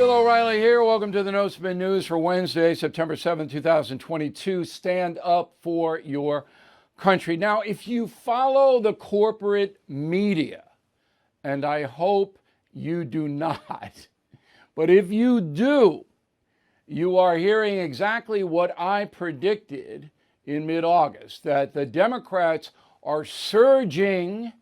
Bill O'Reilly here. Welcome to the No Spin News for Wednesday, September 7th, 2022. Stand up for your country. Now, if you follow the corporate media, and I hope you do not, but if you do, you are hearing exactly what I predicted in mid-August, that the Democrats are surging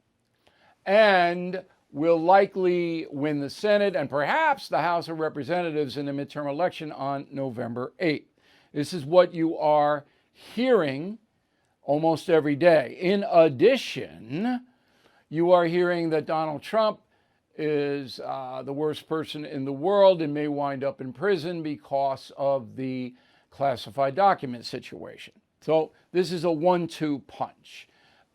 and will likely win the Senate and perhaps the House of Representatives in the midterm election on November 8th. This is what you are hearing almost every day. In addition, you are hearing that Donald Trump is the worst person in the world and may wind up in prison because of the classified document situation. So this is a 1-2 punch.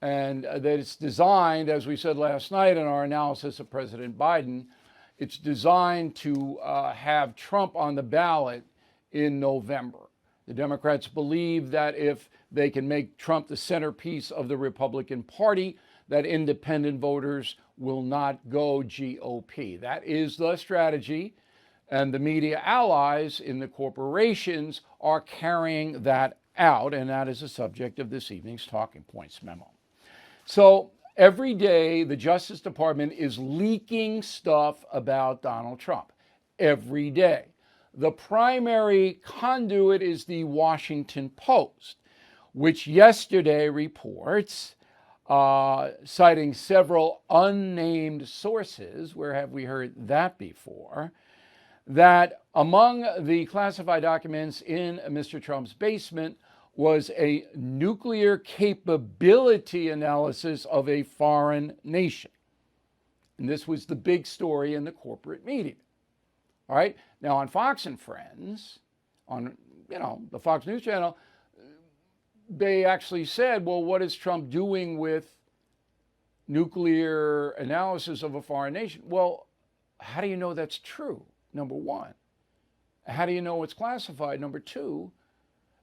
And that it's designed, as we said last night in our analysis of President Biden, it's designed to have Trump on the ballot in November. The Democrats believe that if they can make Trump the centerpiece of the Republican Party, that independent voters will not go GOP. That is the strategy, and the media allies in the corporations are carrying that out, and that is the subject of this evening's Talking Points memo. So every day, the Justice Department is leaking stuff about Donald Trump. Every day. The primary conduit is the Washington Post, which yesterday reports, citing several unnamed sources, where have we heard that before, that among the classified documents in Mr. Trump's basement was a nuclear capability analysis of a foreign nation. And this was the big story in the corporate media. All right. Now on Fox and Friends, on the Fox News channel, they actually said, well, what is Trump doing with nuclear analysis of a foreign nation? Well, how do you know that's true? Number one. How do you know it's classified? Number two.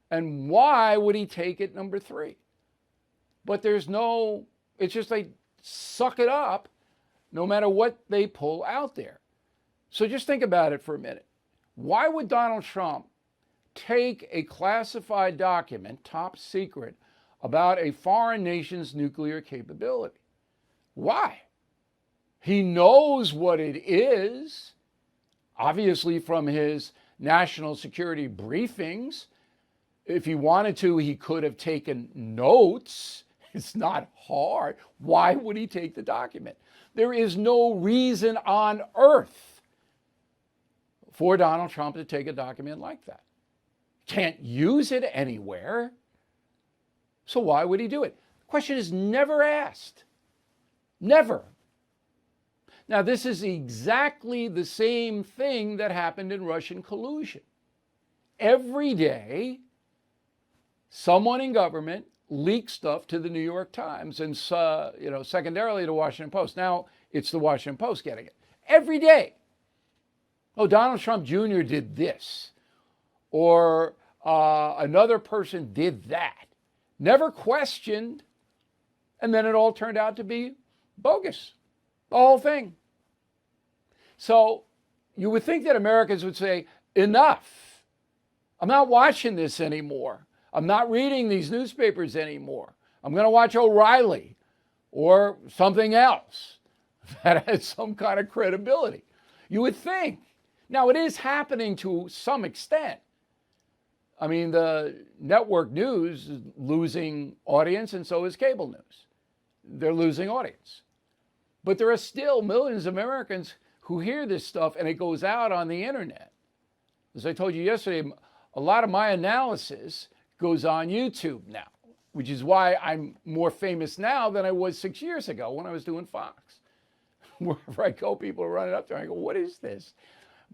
And why would he take it? Number three. But it's just they suck it up no matter what they pull out there. So just think about it for a minute. Why would Donald Trump take a classified document, top secret, about a foreign nation's nuclear capability? Why? He knows what it is, obviously from his national security briefings. If he wanted to, he could have taken notes. It's not hard. Why would he take the document? There is no reason on earth for Donald Trump to take a document like that. Can't use it anywhere. So why would he do it? The question is never asked. Never. Now, this is exactly the same thing that happened in Russian collusion. Every day, someone in government leaks stuff to the New York Times and, secondarily to Washington Post. Now it's the Washington Post getting it. Every day. Oh, Donald Trump Jr. did this. Or another person did that. Never questioned. And then it all turned out to be bogus. The whole thing. So you would think that Americans would say, enough. I'm not watching this anymore. I'm not reading these newspapers anymore. I'm going to watch O'Reilly or something else that has some kind of credibility. You would think. Now, it is happening to some extent. I mean, the network news is losing audience, and so is cable news. They're losing audience. But there are still millions of Americans who hear this stuff, and it goes out on the internet. As I told you yesterday, a lot of my analysis goes on YouTube now, which is why I'm more famous now than I was 6 years ago when I was doing Fox. Wherever I go, people are running up there. I go, what is this?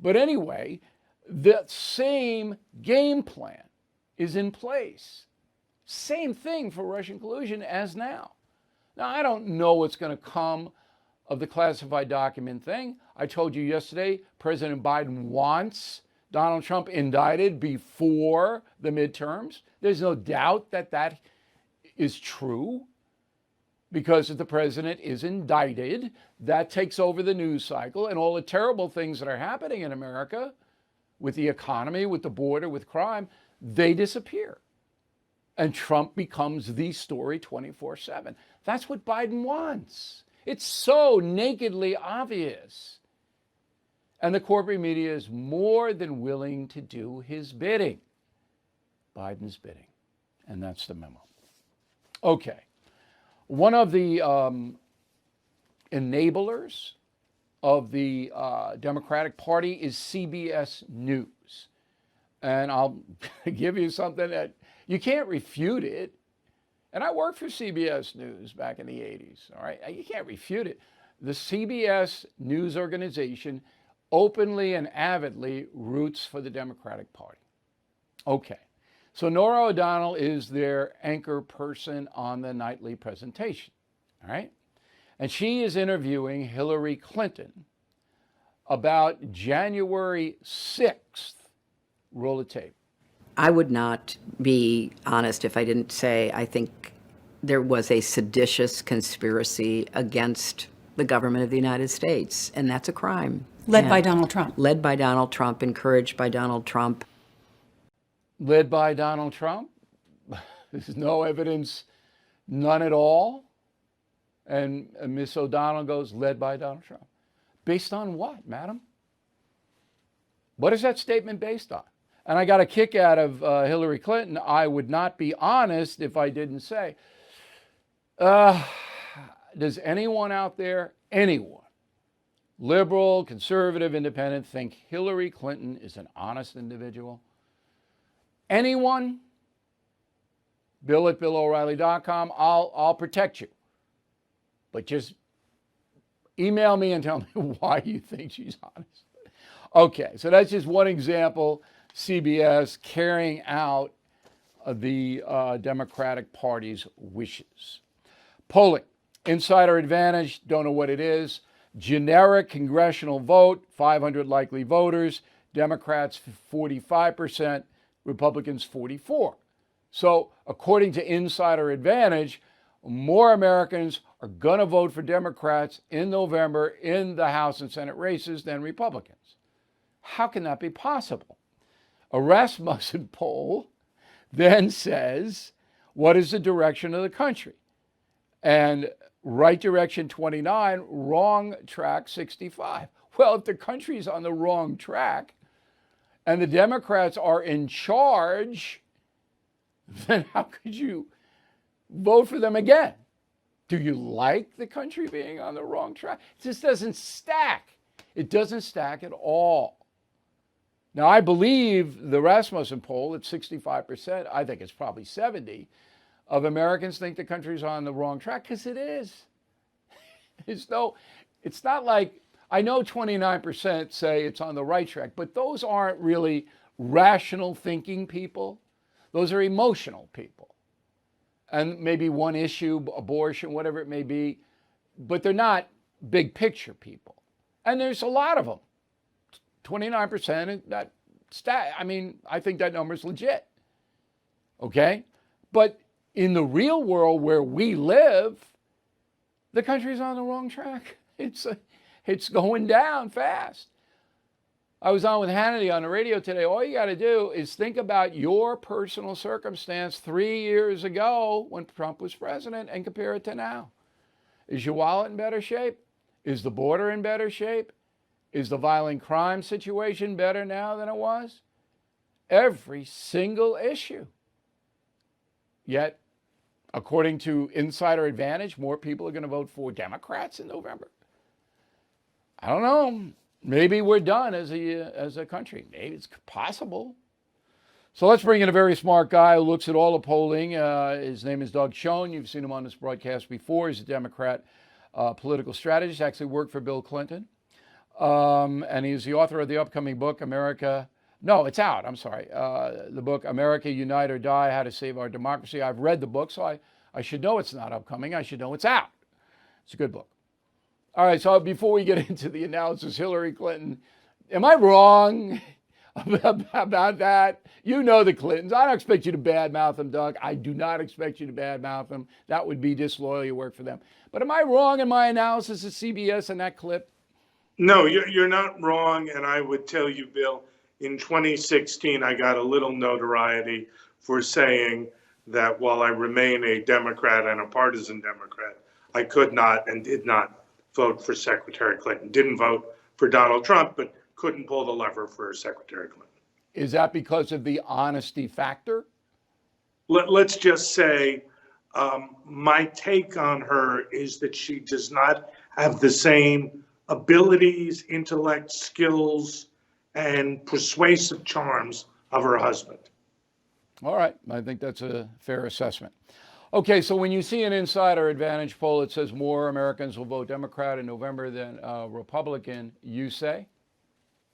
But anyway, the same game plan is in place. Same thing for Russian collusion as now. Now, I don't know what's going to come of the classified document thing. I told you yesterday, President Biden wants Donald Trump indicted before the midterms. There's no doubt that that is true. because if the president is indicted, that takes over the news cycle, and all the terrible things that are happening in America with the economy, with the border, with crime, they disappear. And Trump becomes the story 24/7. That's what Biden wants. It's so nakedly obvious. And the corporate media is more than willing to do his bidding, Biden's bidding. And that's the memo. Okay. One of the enablers of the Democratic Party is CBS News. And I'll give you something that you can't refute it. And I worked for CBS News back in the 80s, all right? You can't refute it. The CBS News organization openly and avidly roots for the Democratic Party. Okay. So Norah O'Donnell is their anchor person on the nightly presentation, all right? And she is interviewing Hillary Clinton about January 6th. Roll the tape. I would not be honest if I didn't say I think there was a seditious conspiracy against the government of the United States, and that's a crime. Led by Donald Trump. Led by Donald Trump, encouraged by Donald Trump. Led by Donald Trump? There's no evidence, none at all. And Miss O'Donnell goes, led by Donald Trump. Based on what, madam? What is that statement based on? And I got a kick out of Hillary Clinton. I would not be honest if I didn't say, does anyone out there, anyone, liberal, conservative, independent, think Hillary Clinton is an honest individual? Anyone? Bill at BillO'Reilly.com. I'll protect you. But just email me and tell me why you think she's honest. Okay, so that's just one example. CBS carrying out the Democratic Party's wishes. Polling. Insider advantage, don't know what it is. Generic congressional vote, 500 likely voters. Democrats 45%, Republicans 44%. So according to Insider Advantage, more Americans are going to vote for Democrats in November in the House and Senate races than Republicans. How can that be possible? A Rasmussen poll then says, what is the direction of the country? And right direction 29, wrong track 65. Well, if the country's on the wrong track and the Democrats are in charge, then how could you vote for them again? Do you like the country being on the wrong track? It just doesn't stack. It doesn't stack at all. Now, I believe the Rasmussen poll at 65%, I think it's probably 70%, of Americans think the country's on the wrong track, because it is. It's not like, I know 29% say it's on the right track, but those aren't really rational thinking people. Those are emotional people. And maybe one issue, abortion, whatever it may be, but they're not big picture people. And there's a lot of them. 29%, that stat, I think that number is legit. Okay? But in the real world where we live, the country's on the wrong track. It's going down fast. I was on with Hannity on the radio today. All you got to do is think about your personal circumstance 3 years ago when Trump was president and compare it to now. Is your wallet in better shape? Is the border in better shape? Is the violent crime situation better now than it was? Every single issue. Yet, according to Insider Advantage, more people are going to vote for Democrats in November. I don't know. Maybe we're done as a country. Maybe it's possible. So let's bring in a very smart guy who looks at all the polling. His name is Doug Schoen. You've seen him on this broadcast before. He's a Democrat political strategist. Actually worked for Bill Clinton. And he's the author of the upcoming book, it's out, I'm sorry. The book, America, Unite or Die, How to Save Our Democracy. I've read the book, so I should know it's not upcoming. I should know it's out. It's a good book. All right, so before we get into the analysis, Hillary Clinton, am I wrong? about that. You know the Clintons. I don't expect you to badmouth them, Doug. I do not expect you to badmouth them. That would be disloyal. You work for them. But am I wrong in my analysis of CBS and that clip? No, you're not wrong. And I would tell you, Bill, in 2016, I got a little notoriety for saying that while I remain a Democrat and a partisan Democrat, I could not and did not vote for Secretary Clinton. Didn't vote for Donald Trump, but couldn't pull the lever for Secretary Clinton. Is that because of the honesty factor? Let's just say my take on her is that she does not have the same abilities, intellect, skills, and persuasive charms of her husband. All right. I think that's a fair assessment. Okay, so when you see an Insider Advantage poll that says more Americans will vote Democrat in November than Republican, you say?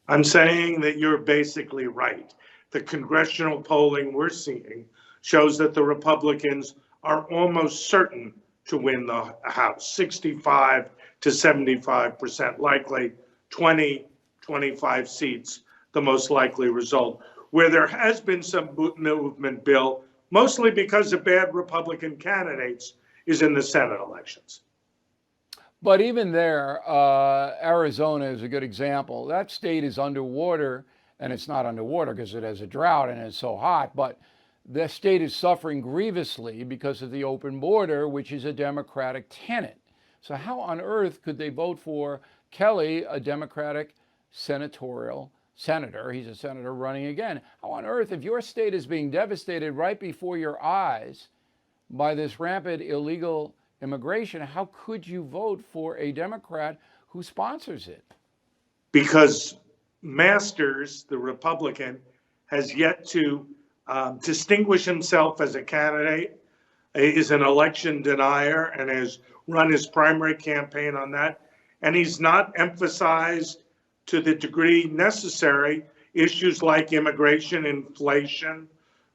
I'm saying that you're basically right. The congressional polling we're seeing shows that the Republicans are almost certain to win the House, 65 to 75% likely, 25 seats, the most likely result. Where there has been some movement, Bill, mostly because of bad Republican candidates, is in the Senate elections. But even there, Arizona is a good example. That state is underwater, and it's not underwater because it has a drought and it's so hot, but the state is suffering grievously because of the open border, which is a Democratic tenet. So how on earth could they vote for Kelly, a Democratic senator, he's a senator running again. How on earth, if your state is being devastated right before your eyes by this rampant illegal immigration, how could you vote for a Democrat who sponsors it? Because Masters, the Republican, has yet to distinguish himself as a candidate, is an election denier, and has run his primary campaign on that. And he's not emphasized to the degree necessary issues like immigration, inflation,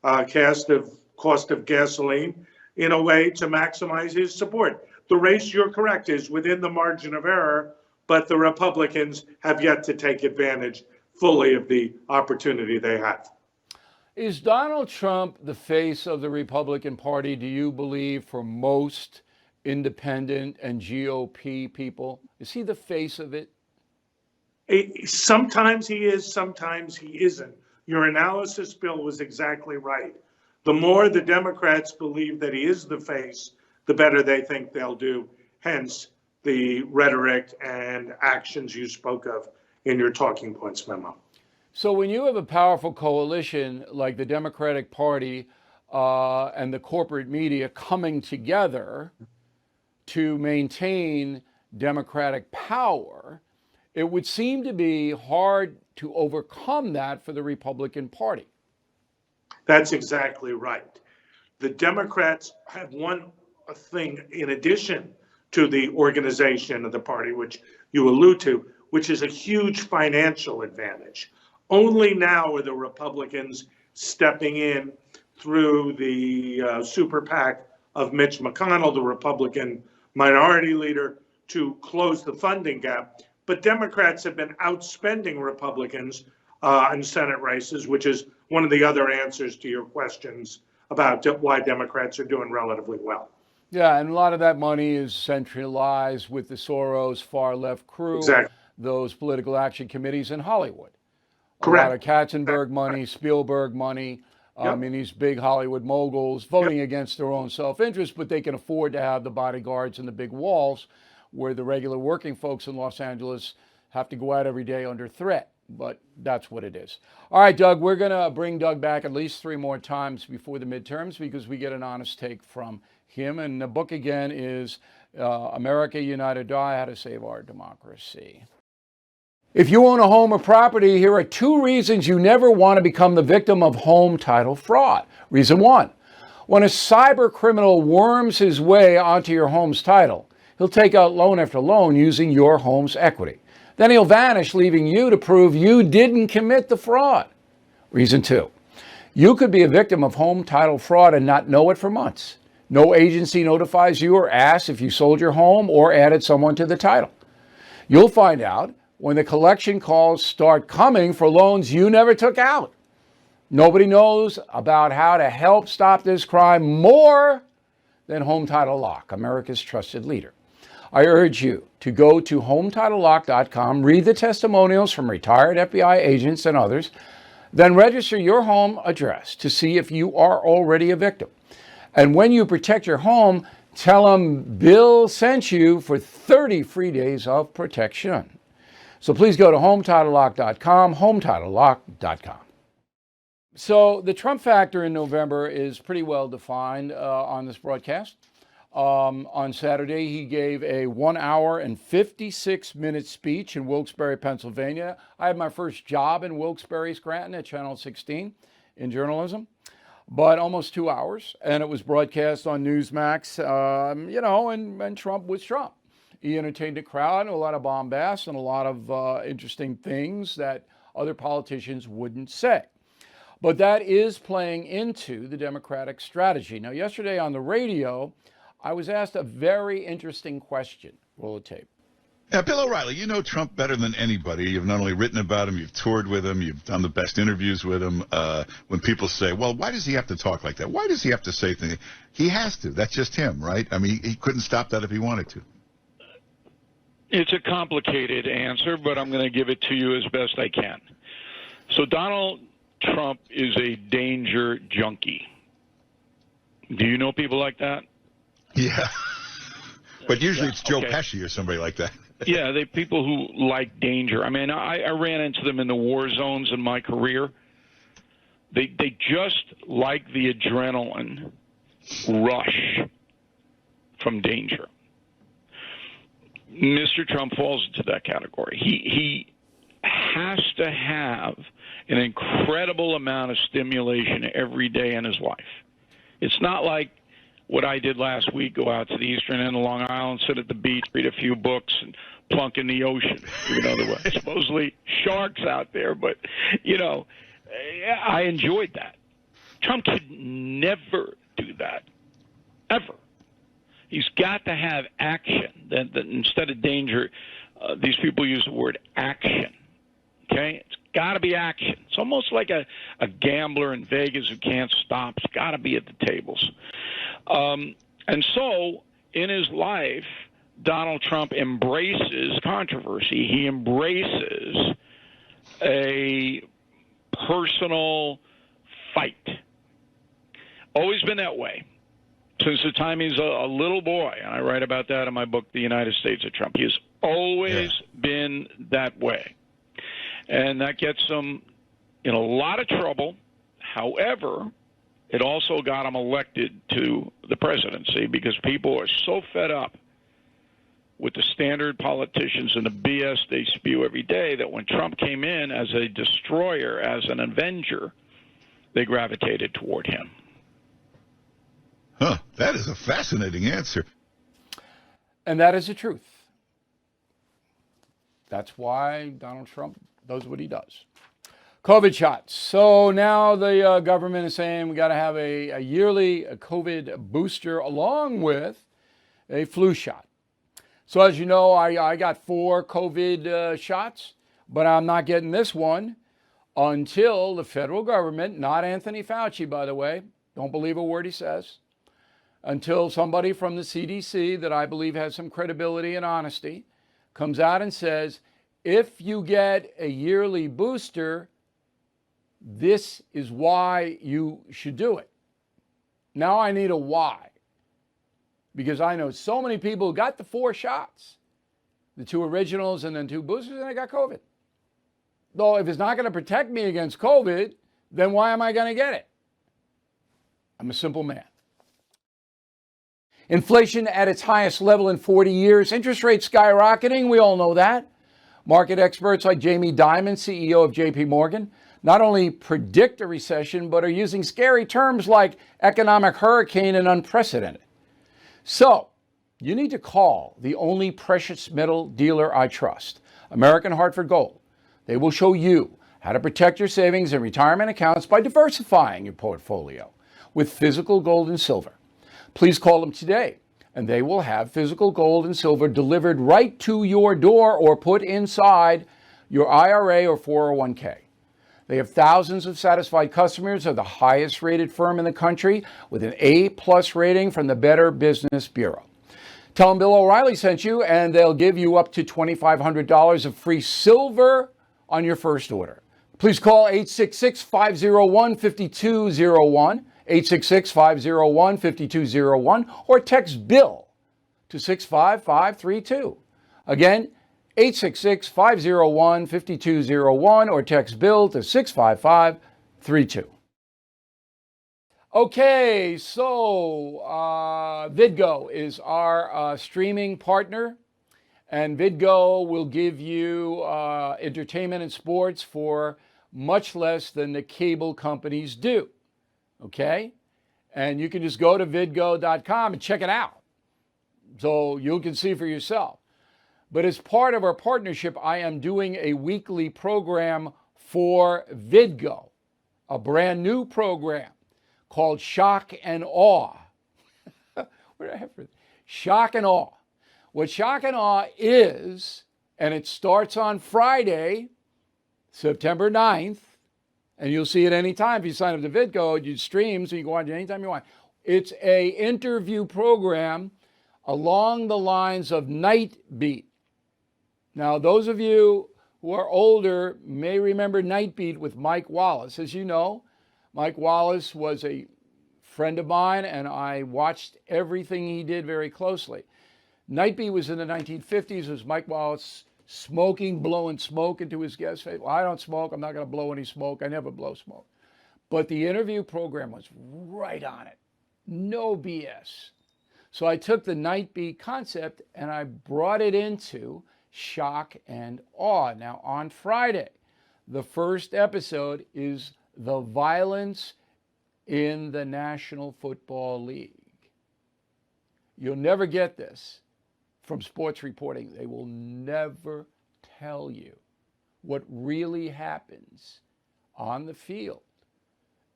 cost of gasoline, in a way to maximize his support. The race, you're correct, is within the margin of error, but the Republicans have yet to take advantage fully of the opportunity they have. Is Donald Trump the face of the Republican Party, do you believe, for most independent and GOP people? Is he the face of it? Sometimes he is, sometimes he isn't. Your analysis, Bill, was exactly right. The more the Democrats believe that he is the face, the better they think they'll do. Hence the rhetoric and actions you spoke of in your talking points memo. So when you have a powerful coalition like the Democratic Party and the corporate media coming together to maintain Democratic power, it would seem to be hard to overcome that for the Republican Party. That's exactly right. The Democrats have one thing in addition to the organization of the party, which you allude to, which is a huge financial advantage. Only now are the Republicans stepping in through the super PAC of Mitch McConnell, the Republican minority leader, to close the funding gap. But Democrats have been outspending Republicans in Senate races, which is one of the other answers to your questions about why Democrats are doing relatively well. Yeah, and a lot of that money is centralized with the Soros far left crew, Exactly. those political action committees in Hollywood. Correct. A lot of Katzenberg money, Spielberg money. I mean, these big Hollywood moguls voting against their own self-interest, but they can afford to have the bodyguards and the big walls where the regular working folks in Los Angeles have to go out every day under threat. But that's what it is. All right, Doug, we're going to bring Doug back at least 3 more times before the midterms because we get an honest take from him. And the book again is America Unite or Die, How to Save Our Democracy. If you own a home or property, here are 2 reasons you never want to become the victim of home title fraud. Reason 1, when a cyber criminal worms his way onto your home's title, he'll take out loan after loan using your home's equity. Then he'll vanish, leaving you to prove you didn't commit the fraud. Reason 2, you could be a victim of home title fraud and not know it for months. No agency notifies you or asks if you sold your home or added someone to the title. You'll find out when the collection calls start coming for loans you never took out. Nobody knows about how to help stop this crime more than Home Title Lock, America's trusted leader. I urge you to go to HomeTitleLock.com, read the testimonials from retired FBI agents and others, then register your home address to see if you are already a victim. And when you protect your home, tell them Bill sent you for 30 free days of protection. So please go to HomeTitleLock.com, HomeTitleLock.com. So the Trump factor in November is pretty well defined on this broadcast. On Saturday, he gave a 1 hour and 56-minute speech in Wilkes-Barre, Pennsylvania. I had my first job in Wilkes-Barre, Scranton at Channel 16 in journalism, but almost 2 hours. And it was broadcast on Newsmax, and Trump was Trump. He entertained a crowd, a lot of bombast, and a lot of interesting things that other politicians wouldn't say. But that is playing into the Democratic strategy. Now, yesterday on the radio, I was asked a very interesting question. Roll the tape. Yeah, Bill O'Reilly, you know Trump better than anybody. You've not only written about him, you've toured with him, you've done the best interviews with him. When people say, well, why does he have to talk like that? Why does he have to say things? He has to. That's just him, right? I mean, he couldn't stop that if he wanted to. It's a complicated answer, but I'm going to give it to you as best I can. So Donald Trump is a danger junkie. Do you know people like that? Yeah. But usually it's Joe okay. Pesci or somebody like that. Yeah, they people who like danger. I mean, I ran into them in the war zones in my career. They just like the adrenaline rush from danger. Mr. Trump falls into that category. He has to have an incredible amount of stimulation every day in his life. It's not like what I did last week, go out to the eastern end of Long Island, sit at the beach, read a few books, and plunk in the ocean. You know, there were supposedly sharks out there, but, I enjoyed that. Trump could never do that, ever. He's got to have action. That instead of danger, these people use the word action. Okay? It's got to be action. It's almost like a gambler in Vegas who can't stop. It's got to be at the tables. And so, in his life, Donald Trump embraces controversy. He embraces a personal fight. Always been that way. Since the time he's a little boy, and I write about that in my book, The United States of Trump. He has always been that way. And that gets him in a lot of trouble. However, it also got him elected to the presidency because people are so fed up with the standard politicians and the BS they spew every day that when Trump came in as a destroyer, as an avenger, they gravitated toward him. Huh, that is a fascinating answer. And that is the truth. That's why Donald Trump does what he does. COVID shots. So now the government is saying we got to have a yearly COVID booster along with a flu shot. So as you know, I got 4 COVID shots, but I'm not getting this one until the federal government, not Anthony Fauci, by the way, don't believe a word he says, until somebody from the CDC that I believe has some credibility and honesty comes out and says, if you get a yearly booster, this is why you should do it. Now I need a why. Because I know so many people who got the 4 shots, the 2 originals and then 2 boosters, and they got COVID. Though if it's not going to protect me against COVID, then why am I going to get it? I'm a simple man. Inflation at its highest level in 40 years. Interest rates skyrocketing. We all know that. Market experts like Jamie Dimon, CEO of JP Morgan, not only predict a recession, but are using scary terms like economic hurricane and unprecedented. So, you need to call the only precious metal dealer I trust, American Hartford Gold. They will show you how to protect your savings and retirement accounts by diversifying your portfolio with physical gold and silver. Please call them today and they will have physical gold and silver delivered right to your door or put inside your IRA or 401k. They have thousands of satisfied customers. They're the highest rated firm in the country with an A+ rating from the Better Business Bureau. Tell them Bill O'Reilly sent you, and they'll give you up to $2,500 of free silver on your first order. Please call 866-501-5201, 866-501-5201, or text BILL to 65532. Again, 866-501-5201, or text BILL to 65532. Okay, so Vidgo is our streaming partner, and Vidgo will give you entertainment and sports for much less than the cable companies do, okay? And you can just go to vidgo.com and check it out, so you can see for yourself. But as part of our partnership, I am doing a weekly program for Vidgo, a brand new program called Shock and Awe. What did I have for Shock and Awe? What Shock and Awe is, and it starts on Friday, September 9th, and you'll see it anytime. If you sign up to Vidgo, you stream, so you can watch it anytime you want. It's a interview program along the lines of Night Beat. Now, those of you who are older may remember Night Beat with Mike Wallace. As you know, Mike Wallace was a friend of mine, and I watched everything he did very closely. Night Beat was in the 1950s. It was Mike Wallace smoking, blowing smoke into his guest's face. Well, I don't smoke. I'm not going to blow any smoke. I never blow smoke. But the interview program was right on it. No BS. So I took the Night Beat concept and I brought it into Shock and Awe. Now, on Friday, the first episode is the violence in the National Football League. You'll never get this from sports reporting. They will never tell you what really happens on the field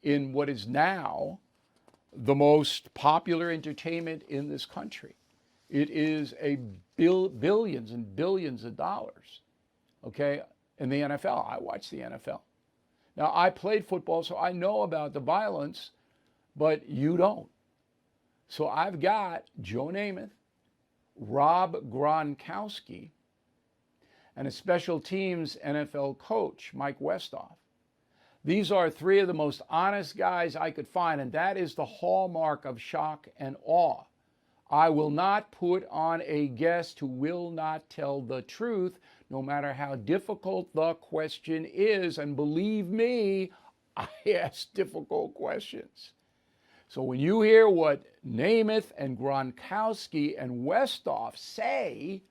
in what is now the most popular entertainment in this country. It is a billions and billions of dollars, okay, in the NFL. I watch the NFL. Now, I played football, so I know about the violence, but you don't. So I've got Joe Namath, Rob Gronkowski, and a special teams NFL coach, Mike Westhoff. These are three of the most honest guys I could find, and that is the hallmark of Shock and Awe. I will not put on a guest who will not tell the truth, no matter how difficult the question is. And believe me, I ask difficult questions. So when you hear what Namath and Gronkowski and Westhoff say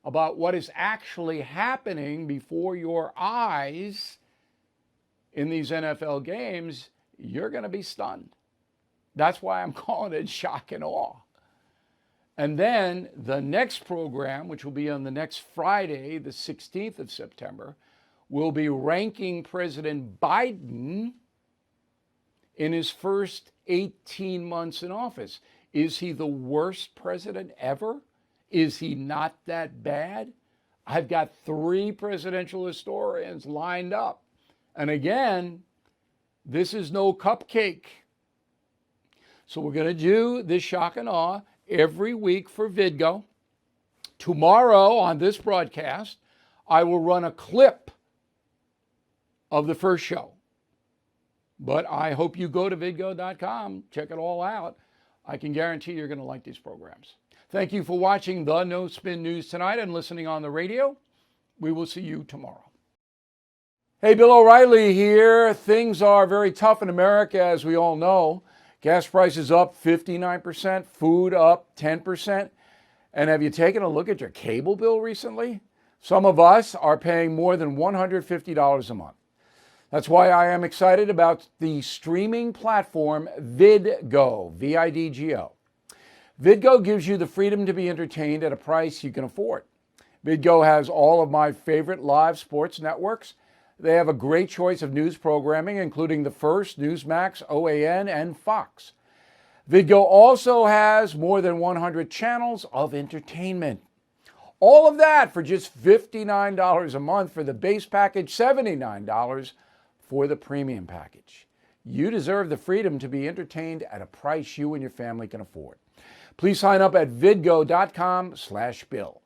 about what is actually happening before your eyes in these NFL games, you're going to be stunned. That's why I'm calling it Shock and Awe. And then the next program, which will be on the next Friday, the 16th of September, will be ranking President Biden in his first 18 months in office. Is he the worst president ever? Is he not that bad? I've got 3 presidential historians lined up. And again, this is no cupcake. So we're going to do this Shock and Awe every week for Vidgo. Tomorrow on this broadcast, I will run a clip of the first show. But I hope you go to vidgo.com, check it all out. I can guarantee you're going to like these programs. Thank you for watching the No Spin News tonight and listening on the radio. We will see you tomorrow. Hey, Bill O'Reilly here. Things are very tough in America, as we all know. Gas prices up 59%, food up 10%. And have you taken a look at your cable bill recently? Some of us are paying more than $150 a month. That's why I am excited about the streaming platform Vidgo, V-I-D-G-O. Vidgo gives you the freedom to be entertained at a price you can afford. Vidgo has all of my favorite live sports networks. They have a great choice of news programming, including The First, Newsmax, OAN, and Fox. Vidgo also has more than 100 channels of entertainment. All of that for just $59 a month for the base package, $79 for the premium package. You deserve the freedom to be entertained at a price you and your family can afford. Please sign up at vidgo.com/bill.